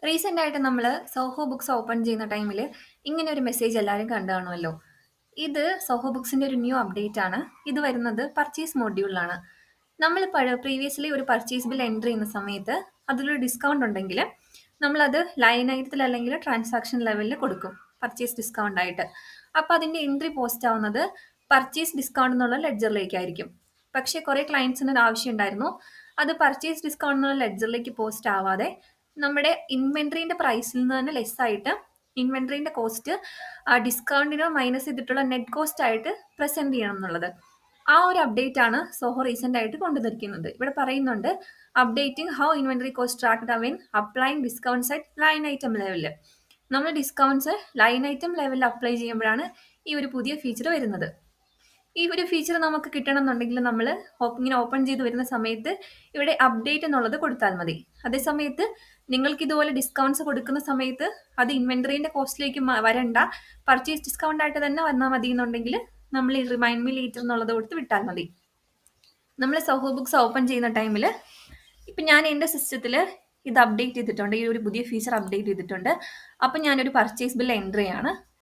Recent ആയിട്ട് നമ്മൾ Zoho books open ചെയ്യുന്ന ടൈമിൽ ഇങ്ങനെ ഒരു മെസ്സേജ് എല്ലാവരും കണ്ടു കാണുമല്ലോ. ഇത് സോഹോ ബുക്സിന്റെ ഒരു ന്യൂ അപ്ഡേറ്റ് ആണ്. ഇത് വരുന്നത് പർച്ചേസ് മോഡ്യൂളിലാണ്. നമ്മൾ പ്രീവിയസ്ലി ഒരു പർച്ചേസ് ബിൽ എൻ്റർ ചെയ്യുന്ന സമയത്ത് അതിലൊരു ഡിസ്കൗണ്ട് ഉണ്ടെങ്കിൽ നമ്മളത് ലൈൻ ഐറ്റത്തിൽ അല്ലെങ്കിൽ ട്രാൻസാക്ഷൻ ലെവലിൽ കൊടുക്കും, പർച്ചേസ് ഡിസ്കൗണ്ട് ആയിട്ട്. അപ്പോൾ അതിൻ്റെ എൻട്രി പോസ്റ്റ് ആവുന്നത് പർച്ചേസ് ഡിസ്കൗണ്ട് എന്നുള്ള ലെഡ്ജറിലേക്കായിരിക്കും. പക്ഷേ കുറേ ക്ലയൻസിന് ഒരു ആവശ്യം ഉണ്ടായിരുന്നു, അത് പർച്ചേസ് ഡിസ്കൗണ്ട് എന്നുള്ള ലെഡ്ജറിലേക്ക് പോസ്റ്റ് ആവാതെ നമ്മുടെ ഇൻവെൻട്രീൻ്റെ പ്രൈസിൽ നിന്ന് തന്നെ ലെസ് ആയിട്ട് ഇൻവെൻട്രീൻ്റെ കോസ്റ്റ് ഡിസ്കൗണ്ടിനോ മൈനസ് ചെയ്തിട്ടുള്ള നെറ്റ് കോസ്റ്റ് ആയിട്ട് പ്രസന്റ് ചെയ്യണം എന്നുള്ളത്. ആ ഒരു അപ്ഡേറ്റ് ആണ് സോഹോ റീസെന്റ് ആയിട്ട് കൊണ്ടുവന്നിരിക്കുന്നത്. ഇവിടെ പറയുന്നുണ്ട് updating how inventory cost tracked and applying discounts at line item ലെവലിൽ. നമ്മൾ ഡിസ്കൗണ്ട്സ് ലൈൻ ഐറ്റം ലെവലിൽ അപ്ലൈ ചെയ്യുമ്പോഴാണ് ഈ ഒരു പുതിയ ഫീച്ചർ വരുന്നത്. ഈ ഒരു ഫീച്ചർ നമുക്ക് കിട്ടണം എന്നുണ്ടെങ്കിൽ നമ്മൾ ഇങ്ങനെ ഓപ്പൺ ചെയ്ത് വരുന്ന സമയത്ത് ഇവിടെ അപ്ഡേറ്റ് എന്നുള്ളത് കൊടുത്താൽ മതി. അതേസമയത്ത് നിങ്ങൾക്ക് ഇതുപോലെ ഡിസ്കൗണ്ട്സ് കൊടുക്കുന്ന സമയത്ത് അത് ഇൻവെന്ററിന്റെ കോസ്റ്റിലേക്ക് വരണ്ട, പർച്ചേസ് ഡിസ്കൗണ്ട് ആയിട്ട് തന്നെ വന്നാൽ മതി എന്നുണ്ടെങ്കിൽ നമ്മൾ ഈ റിമൈൻഡ് മീ ലേറ്റർ എന്നുള്ളത് കൊടുത്ത് വിട്ടാൽ മതി. നമ്മൾ സോഹോ ബുക്സ് ഓപ്പൺ ചെയ്യുന്ന ടൈമിൽ ഇപ്പം ഞാൻ എൻ്റെ സിസ്റ്റത്തിൽ ഇത് അപ്ഡേറ്റ് ചെയ്തിട്ടുണ്ട്, ഈ ഒരു പുതിയ ഫീച്ചർ അപ്ഡേറ്റ് ചെയ്തിട്ടുണ്ട്. അപ്പം ഞാനൊരു പർച്ചേസ് ബിൽ എൻ്റർ ചെയ്യാണ്.